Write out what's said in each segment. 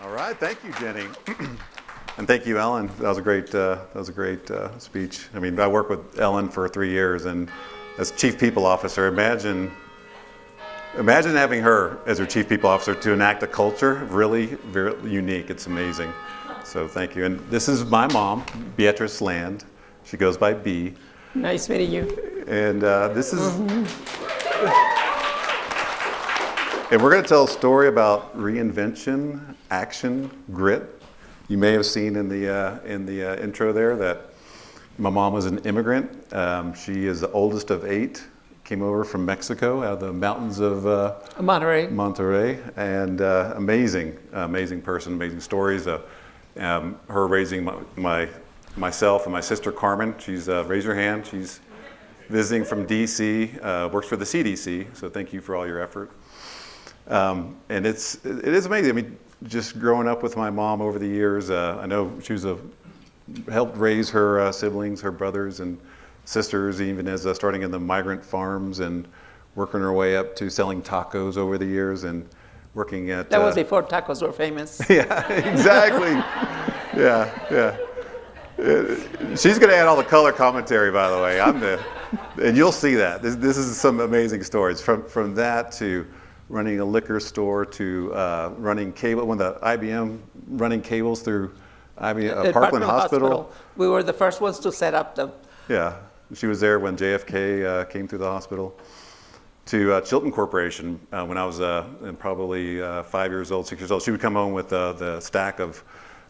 All right, thank you, Jenny, and thank you, Ellen. That was a great speech. I mean, I worked with Ellen for 3 years, and as chief people officer, imagine having her as your chief people officer to enact a culture really very unique. It's amazing. So thank you. And this is my mom, Beatriz Land. She goes by B. Nice meeting you. And this is. And we're going to tell a story about reinvention, action, grit. You may have seen in the intro there that my mom was an immigrant. She is the oldest of 8. Came over from Mexico, out of the mountains of Monterrey, and amazing person, amazing stories. Her raising myself and my sister Carmen. She's raise your hand. She's visiting from DC, works for the CDC. So thank you for all your effort. And it is amazing. I mean, just growing up with my mom over the years, I know she was helped raise her siblings, her brothers and sisters, even as starting in the migrant farms and working her way up to selling tacos over the years and working at. That was before tacos were famous. Yeah, exactly. Yeah. She's going to add all the color commentary, by the way. And you'll see that. This is some amazing stories from that to running a liquor store to running cable, when the IBM running cables through IBM, Parkland Hospital. We were the first ones to set up the. Yeah, she was there when JFK came through the hospital. To Chilton Corporation, when I was probably 5 years old, 6 years old, she would come home with the stack of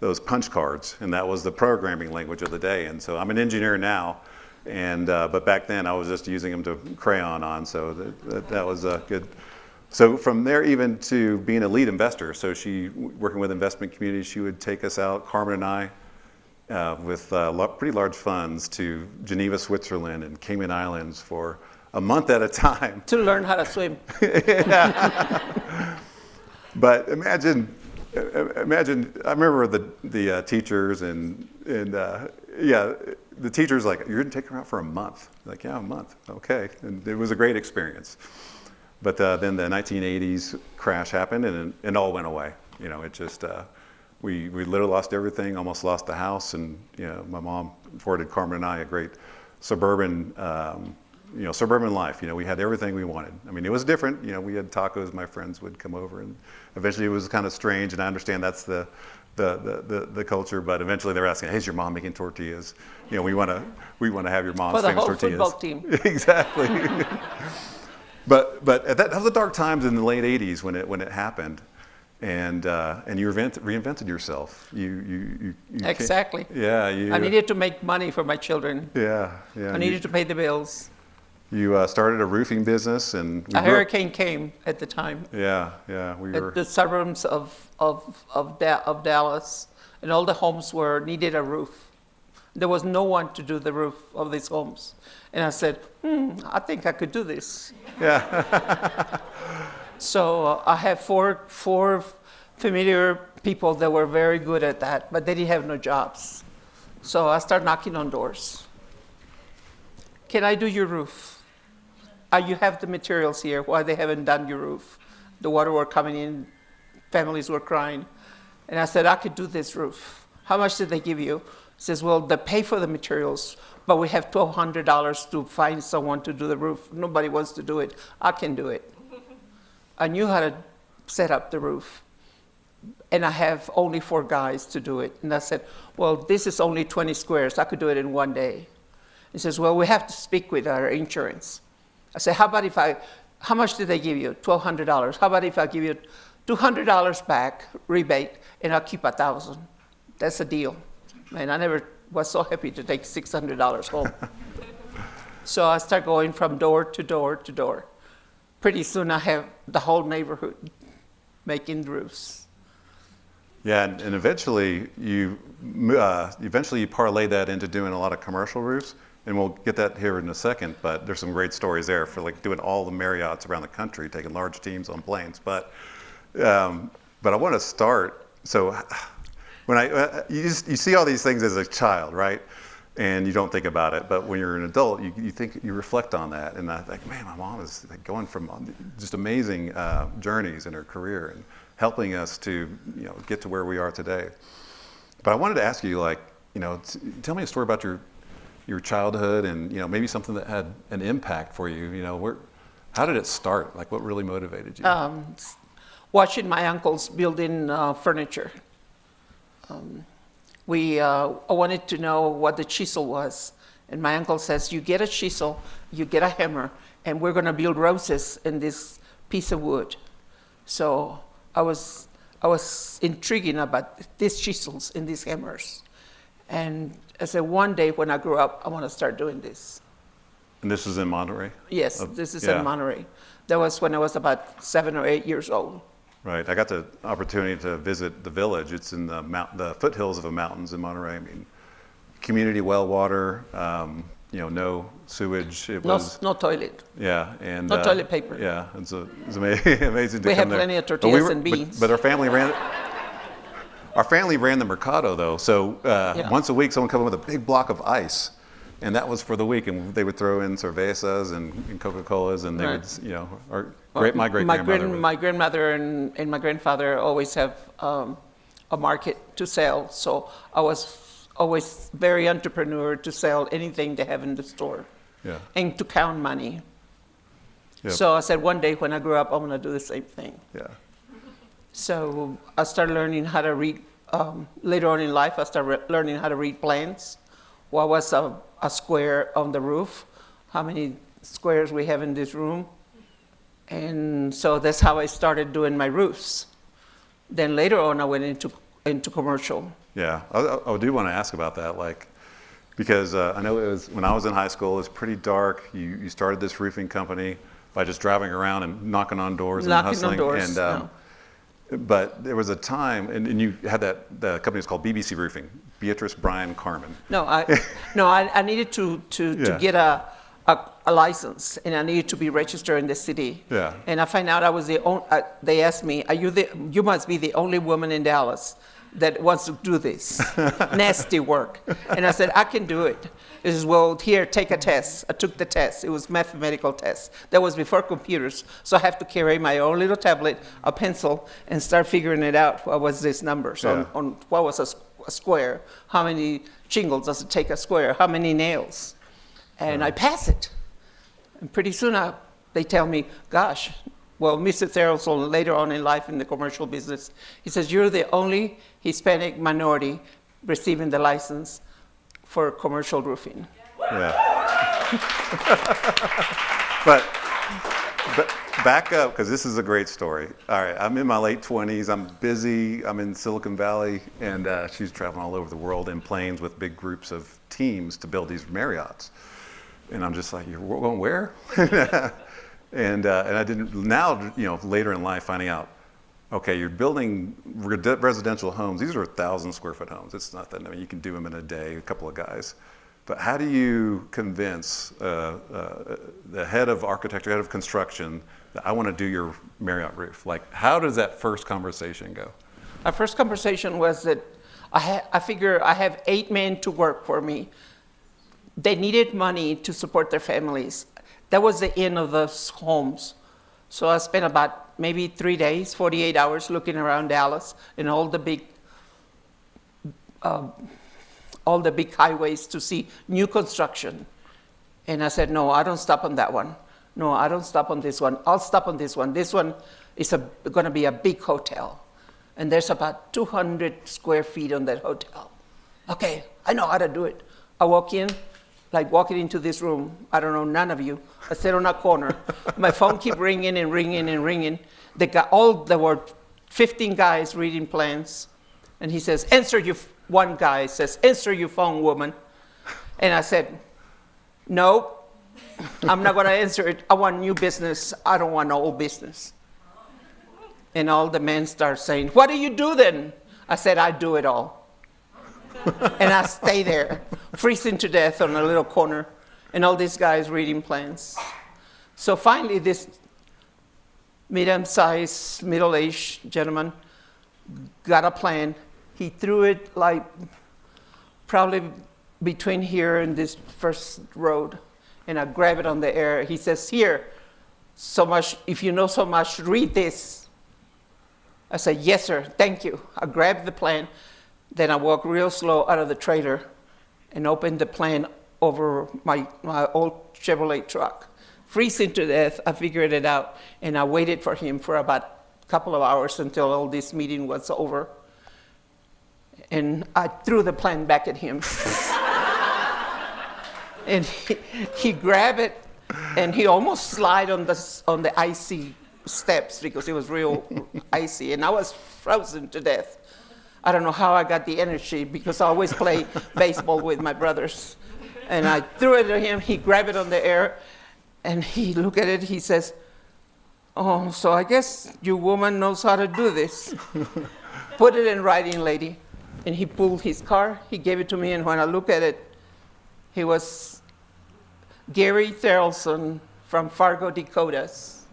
those punch cards, and that was the programming language of the day. And so I'm an engineer now, and but back then I was just using them to crayon on, so that was good. So from there even to being a lead investor, so she, working with investment communities, she would take us out, Carmen and I, with pretty large funds to Geneva, Switzerland and Cayman Islands for a month at a time. To learn how to swim. But imagine, I remember the teachers and the teachers like, you're gonna take her out for a month. Like, yeah, a month, okay. And it was a great experience. But then the 1980s crash happened and it all went away. You know, it just, we literally lost everything, almost lost the house. And, you know, my mom afforded Carmen and I a great suburban life. You know, we had everything we wanted. I mean, it was different. You know, we had tacos, my friends would come over, and eventually it was kind of strange, and I understand that's the culture, but eventually they're asking, hey, is your mom making tortillas? You know, we want to have your mom's famous tortillas. For the whole football team. Exactly. But that was the dark times in the late 80s when it happened, and you reinvented yourself. You exactly. Yeah. I needed to make money for my children. Yeah. I needed to pay the bills. You started a roofing business, and a hurricane came at the time. Yeah. We were at the suburbs of Dallas, and all the homes needed a roof. There was no one to do the roof of these homes. And I said, I think I could do this. Yeah. So I have four familiar people that were very good at that, but they didn't have no jobs. So I started knocking on doors. Can I do your roof? You have the materials here. Why they haven't done your roof? The water were coming in, families were crying. And I said, I could do this roof. How much did they give you? He says, well, they pay for the materials, but we have $1,200 to find someone to do the roof. Nobody wants to do it. I can do it. I knew how to set up the roof, and I have only 4 guys to do it. And I said, well, this is only 20 squares. I could do it in one day. He says, well, we have to speak with our insurance. I said, how much did they give you? $1,200. How about if I give you $200 back, rebate, and I'll keep $1,000? That's a deal. Man, I never was so happy to take $600 home. So I start going from door to door to door. Pretty soon I have the whole neighborhood making roofs. Yeah, and eventually you parlay that into doing a lot of commercial roofs, and we'll get that here in a second. But there's some great stories there for like doing all the Marriotts around the country, taking large teams on planes. But I want to start. So when you see all these things as a child, right? and you don't think about it. But when you're an adult, you reflect on that. And I think, man, my mom is like going from just amazing journeys in her career and helping us to get to where we are today. But I wanted to ask you, like, tell me a story about your childhood and maybe something that had an impact for you. How did it start? Like, what really motivated you? Watching my uncles building furniture. I wanted to know what the chisel was. And my uncle says, you get a chisel, you get a hammer, and we're going to build roses in this piece of wood. So I was intriguing about these chisels and these hammers. And I said, one day when I grow up, I want to start doing this. And this is in Monterey? Yes, this is in Monterey. That was when I was about 7 or 8 years old. Right. I got the opportunity to visit the village. It's in the foothills of the mountains in Monterey. I mean, community well water, no sewage. No toilet. Yeah. And no toilet paper. Yeah. It's amazing to we come have there. Plenty of tortillas and beans. But our family ran the mercado, though. So once a week, someone would come in with a big block of ice. And that was for the week, and they would throw in cervezas and Coca-Colas, and they would, my great-grandmother. My grandmother and my grandfather always have a market to sell, so I was always very entrepreneur to sell anything they have in the store, and to count money. Yep. So I said, one day when I grow up, I'm going to do the same thing. Yeah. So I started learning how to read. Later on in life, I started learning how to read plans. What was a square on the roof? How many squares we have in this room? And so that's how I started doing my roofs. Then later on, I went into commercial. Yeah, I do want to ask about that, because I know it was when I was in high school. It was pretty dark. You started this roofing company by just driving around and knocking on doors and hustling. But there was a time, and you had the company was called BBC Roofing, Beatrice Carmen. No, I needed to get a license, and I needed to be registered in the city. Yeah. And I find out I was the only. They asked me, you must be the only woman in Dallas that wants to do this nasty work. And I said, I can do it. He says, well, here, take a test. I took the test. It was a mathematical test. That was before computers. So I have to carry my own little tablet, a pencil, and start figuring it out. What was this number? So on what was a square? How many shingles does it take a square? How many nails? And I pass it. And pretty soon they tell me, gosh, well, Mr. Therrelson, later on in life in the commercial business, he says, you're the only Hispanic minority receiving the license for commercial roofing. Yeah. but back up, because this is a great story. All right, I'm in my late 20s. I'm busy. I'm in Silicon Valley, and she's traveling all over the world in planes with big groups of teams to build these Marriotts. And I'm just like, you're going where? And I didn't. Now, later in life, finding out, okay, you're building residential homes. These are 1,000 square foot homes. It's nothing. I mean, you can do them in a day, a couple of guys. But how do you convince the head of architecture, head of construction, that I want to do your Marriott roof? Like, how does that first conversation go? Our first conversation was that I figure I have 8 men to work for me. They needed money to support their families. That was the end of those homes. So I spent about maybe 3 days, 48 hours looking around Dallas and all the big highways to see new construction. And I said, no, I don't stop on that one. No, I don't stop on this one. I'll stop on this one. This one is going to be a big hotel. And there's about 200 square feet on that hotel. Okay, I know how to do it. I walk in, like walking into this room. I don't know, none of you. I sit on a corner. My phone keep ringing and ringing and ringing. There were 15 guys reading plans. And he says, one guy says, answer your phone, woman. And I said, no, I'm not going to answer it. I want new business. I don't want old business. And all the men start saying, what do you do then? I said, I do it all. And I stay there, freezing to death on a little corner, and all these guys reading plans. So finally, this medium-sized, middle-aged gentleman got a plan. He threw it like probably between here and this first road, and I grab it on the air. He says, "Here, so much. If you know so much, read this." I said, "Yes, sir. Thank you." I grabbed the plan. Then I walked real slow out of the trailer and opened the plan over my old Chevrolet truck. Freezing to death, I figured it out, and I waited for him for about a couple of hours until all this meeting was over. And I threw the plan back at him. And he grabbed it, and he almost slid on the icy steps because it was real icy, and I was frozen to death. I don't know how I got the energy because I always play baseball with my brothers. And I threw it at him. He grabbed it on the air, and he looked at it. He says, "Oh, so I guess your woman knows how to do this." "Put it in writing, lady." And he pulled his card. He gave it to me, and when I looked at it, he was Gary Therrelson from Fargo, Dakotas.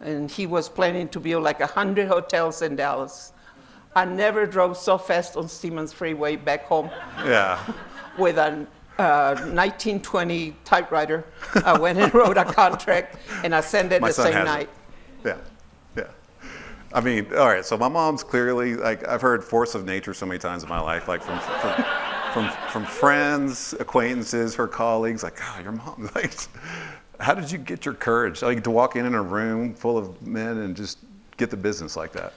And he was planning to build like 100 hotels in Dallas. I never drove so fast on Stevens Freeway back home. Yeah. With a 1920 typewriter. I went and wrote a contract, and I sent it My the son same has night. it. Yeah. Yeah. I mean, all right. So my mom's clearly, like, I've heard force of nature so many times in my life, like from friends, acquaintances, her colleagues. Like, "Oh, your mom." Like, how did you get your courage, like, to walk in a room full of men and just get the business like that?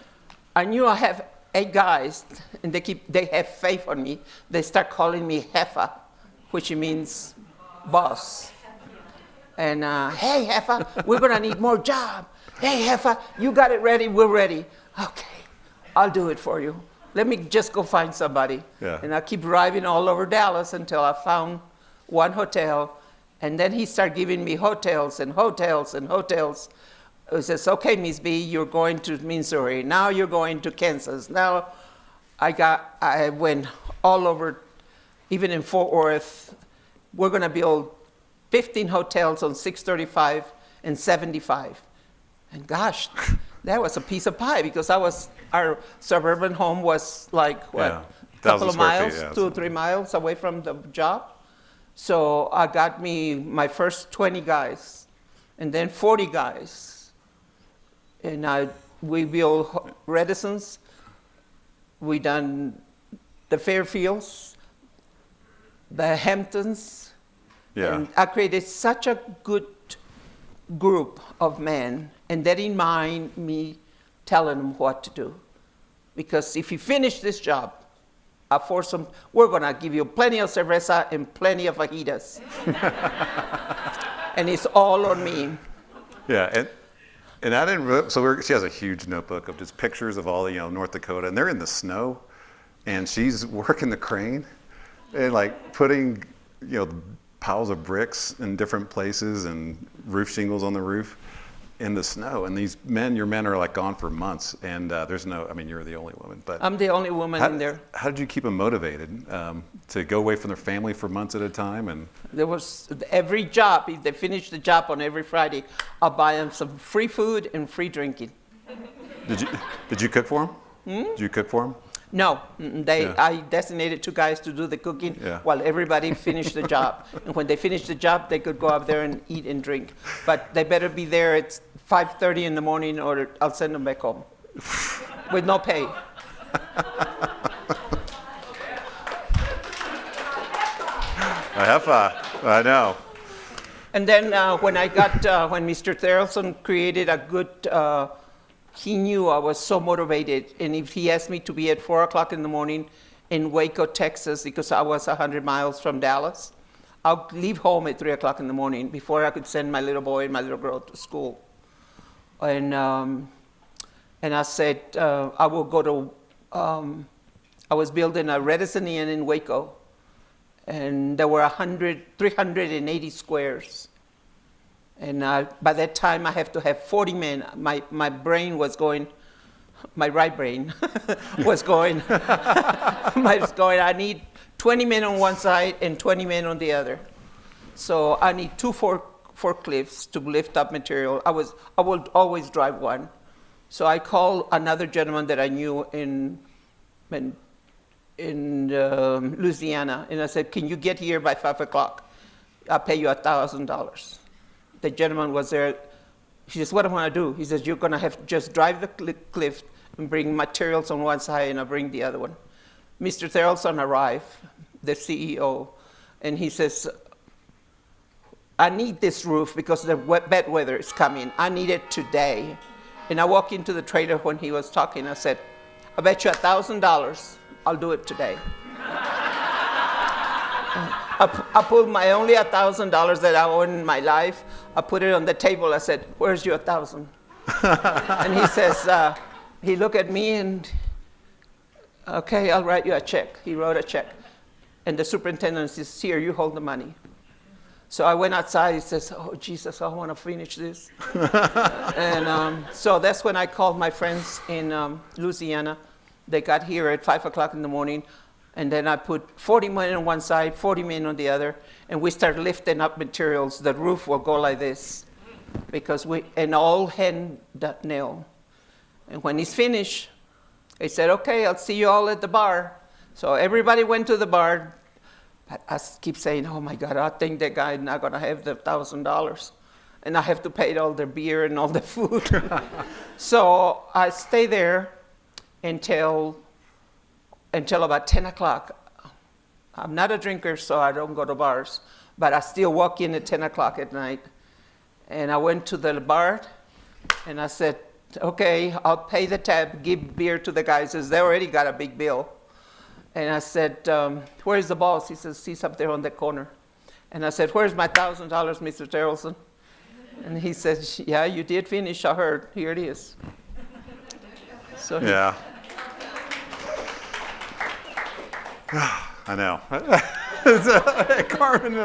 I knew I have 8 guys, and they have faith on me. They start calling me Jefa, which means boss. And "Hey, Jefa, we're gonna need more job. Hey, Jefa, you got it ready, we're ready." "Okay, I'll do it for you. Let me just go find somebody." Yeah. And I keep driving all over Dallas until I found one hotel. And then he started giving me hotels and hotels and hotels. He says, "Okay, Miss B, you're going to Missouri. Now you're going to Kansas." Now I went all over, even in Fort Worth. We're going to build 15 hotels on 635 and 75. And gosh, that was a piece of pie because our suburban home was like, what, Yeah. a couple 1,000 of square miles, feet, yeah. 2 or 3 miles away from the job. So I got me my first 20 guys, and then 40 guys. And we built Redisons. We done the Fairfields, the Hamptons. Yeah. And I created such a good group of men, and that didn't mind me telling them what to do. Because if you finish this job, I force them, we're going to give you plenty of cerveza and plenty of fajitas. And it's all on me. Yeah, and I didn't. She has a huge notebook of just pictures of all North Dakota, and they're in the snow, and she's working the crane, and like putting piles of bricks in different places and roof shingles on the roof in the snow. And your men are like gone for months, and there's no. I mean, you're the only woman, but I'm the only woman in there. How did you keep them motivated to go away from their family for months at a time? And there was every job. If they finished the job on every Friday, I'll buy them some free food and free drinking. Did you cook for them? Did you cook for them? No, I designated 2 guys to do the cooking while everybody finished the job. And when they finished the job, they could go up there and eat and drink. But they better be there at 5:30 in the morning, or I'll send them back home with no pay. I know. And then when Mr. Therrelson created a good, he knew I was so motivated. And if he asked me to be at 4 o'clock in the morning in Waco, Texas, because I was 100 miles from Dallas, I'll leave home at 3 o'clock in the morning before I could send my little boy and my little girl to school. And I said, I will go to, I was building a Redison Inn in Waco. And there were 380 squares. And by that time, I have to have 40 men. My brain was going, my right brain was going, I need 20 men on one side and 20 men on the other. So I need 2 forklifts to lift up material. I would always drive one. So I called another gentleman that I knew in Louisiana, and I said, "Can you get here by 5 o'clock? I'll pay you $1,000." The gentleman was there. He says, "What do I want to do?" He says, "You're going to have to just drive the cliff and bring materials on one side, and I'll bring the other one." Mr. Therrelson arrived, the CEO, and he says, "I need this roof because the bad weather is coming. I need it today." And I walked into the trailer when he was talking. I said, "I bet you $1,000 I'll do it today." I pulled my only $1,000 that I own in my life. I put it on the table. I said, "Where's your 1,000?" And he says, he looked at me and, "Okay, I'll write you a check." He wrote a check. And the superintendent says, "Here, you hold the money." So I went outside. He says, "Oh, Jesus, I want to finish this." And so that's when I called my friends in Louisiana. They got here at 5 o'clock in the morning. And then I put 40 men on one side, 40 men on the other, and we started lifting up materials. The roof will go like this, because and all hand that nail. And when he's finished, he said, "Okay, I'll see you all at the bar." So everybody went to the bar. But I keep saying, "Oh my God, I think that guy is not going to have the $1,000. And I have to pay all the beer and all the food." So I stay there until about 10 o'clock. I'm not a drinker, so I don't go to bars, but I still walk in at 10 o'clock at night. And I went to the bar, and I said, "Okay, I'll pay the tab, give beer to the guys, as they already got a big bill." And I said, "Where's the boss?" He says, "He's up there on the corner." And I said, "Where's my $1,000, Mr. Therrelson?" And he said, "Yeah, you did finish, I heard. Here it is." So Yeah. I know. Carmen,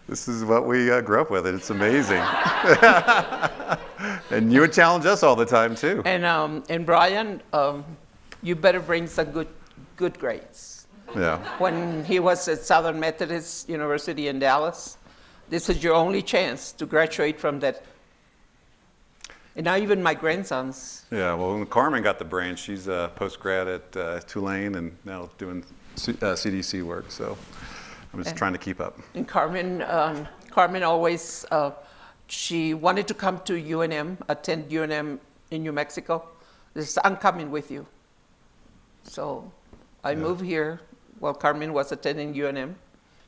this is what we grew up with, and it's amazing. And you would challenge us all the time, too. And Brian, you better bring some good grades. Yeah. When he was at Southern Methodist University in Dallas, this is your only chance to graduate from that. And now even my grandsons. Yeah, well, when Carmen got the brain, she's a post-grad at Tulane and now doing CDC work, so I'm just trying to keep up. And Carmen always, she wanted to come to UNM, attend UNM in New Mexico. This, "I'm coming with you." So I moved here while Carmen was attending UNM.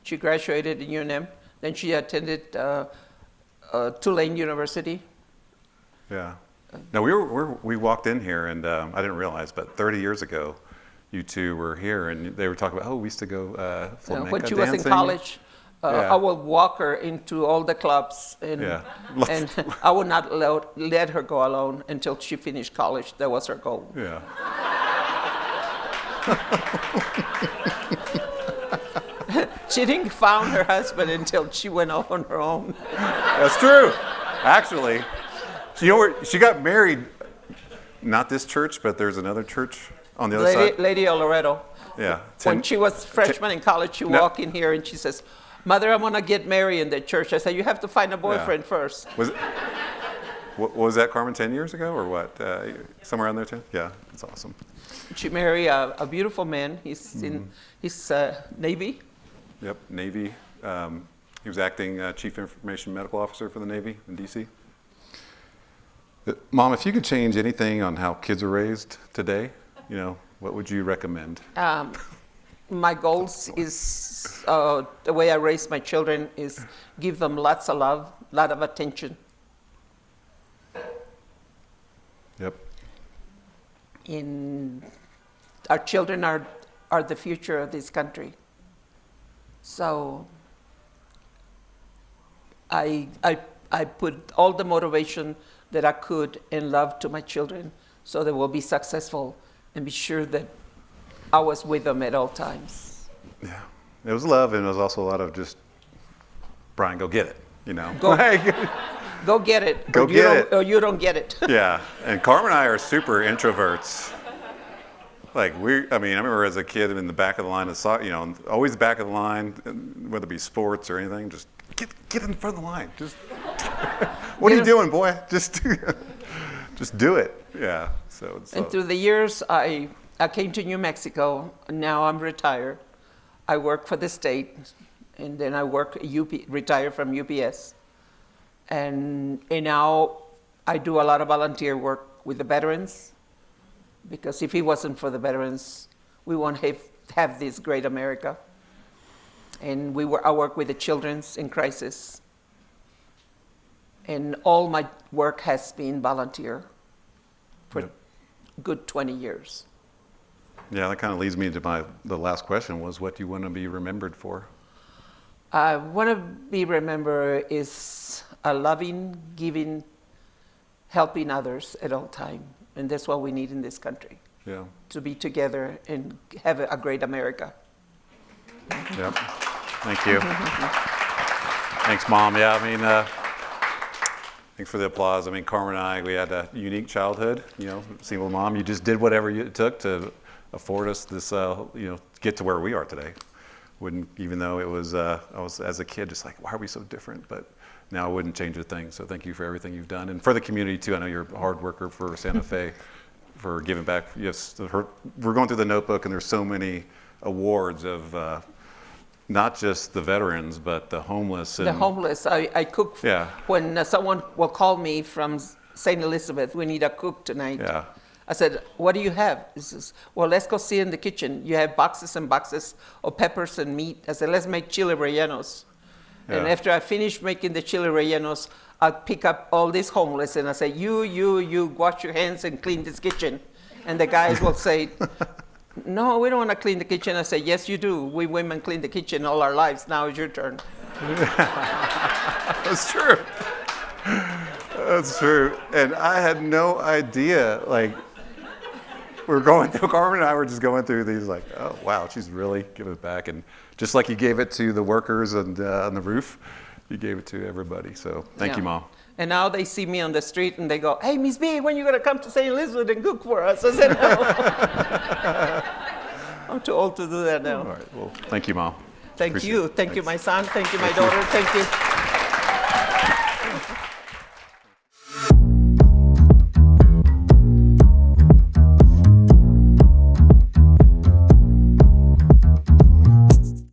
She graduated in UNM. Then she attended Tulane University. Yeah. Now we walked in here, and I didn't realize, but 30 years ago, you two were here, and they were talking about, "Oh, we used to go flamenco When she dancing." was in college, Yeah. I would walk her into all the clubs, and and I would not let her go alone until she finished college. That was her goal. Yeah. She didn't find her husband until she went off on her own. That's true. Actually, you know where she got married? Not this church, but there's another church on the other side. Lady Loretto. Yeah. When she was freshman in college, she walked in here and she says, "Mother, I'm gonna get married in the church." I said, "You have to find a boyfriend first." Was that Carmen 10 years ago or what? Somewhere around there too? Yeah, that's awesome. She married a beautiful man. He's in Navy. Yep, Navy. He was acting Chief Information Medical Officer for the Navy in D.C. Mom, if you could change anything on how kids are raised today, what would you recommend? My goals is, the way I raise my children is give them lots of love, lot of attention. Yep. Our children are the future of this country. So I put all the motivation that I could and love to my children so they will be successful and be sure that I was with them at all times. Yeah. It was love, and it was also a lot of just, "Brian, go get it," Go get it. Go get it. Or you don't get it. Yeah. And Carmen and I are super introverts. I remember as a kid in the back of the line, always the back of the line, whether it be sports or anything, just get in front of the line. Just, what are you doing, boy? Just do it. Yeah. So and through the years, I I came to New Mexico. Now I'm retired. I work for the state, and then I retire from UPS. And now I do a lot of volunteer work with the veterans, because if it wasn't for the veterans, we won't have this great America. And I work with the children in crisis. And all my work has been volunteer for good 20 years. Yeah, that kind of leads me to the last question was, what do you want to be remembered for? I want to be remembered is a loving, giving, helping others at all time. And that's what we need in this country. Yeah. To be together and have a great America. Yep. Thank you. Thanks, Mom. Yeah, I mean, thanks for the applause. I mean, Carmen and I, we had a unique childhood, single mom. You just did whatever it took to afford us this, get to where we are today. Even though it was, I was, as a kid, just like, why are we so different? But now I wouldn't change a thing. So thank you for everything you've done. And for the community, too. I know you're a hard worker for Santa Fe, for giving back. Yes, we're going through the notebook, and there's so many awards of not just the veterans, but the homeless. The homeless. I cook. Yeah. When someone will call me from St. Elizabeth, we need a cook tonight. Yeah. I said, what do you have? He says, well, let's go see in the kitchen. You have boxes and boxes of peppers and meat. I said, let's make chili rellenos. Yeah. And after I finish making the chili rellenos, I'll pick up all these homeless and I say, you, wash your hands and clean this kitchen. And the guys will say, no, we don't want to clean the kitchen. I say, yes, you do. We women clean the kitchen all our lives. Now it's your turn. That's true. That's true. And I had no idea, Carmen and I were just going through these oh, wow, she's really giving it back. And just like you gave it to the workers and on the roof, you gave it to everybody. So thank you, Mom. And now they see me on the street and they go, hey, Miss B, when are you going to come to St. Elizabeth and cook for us? I said, no. I'm too old to do that now. All right. Well, thank you, Mom. Thank you. Thank you, my son. Thank you, my daughter. Thank you.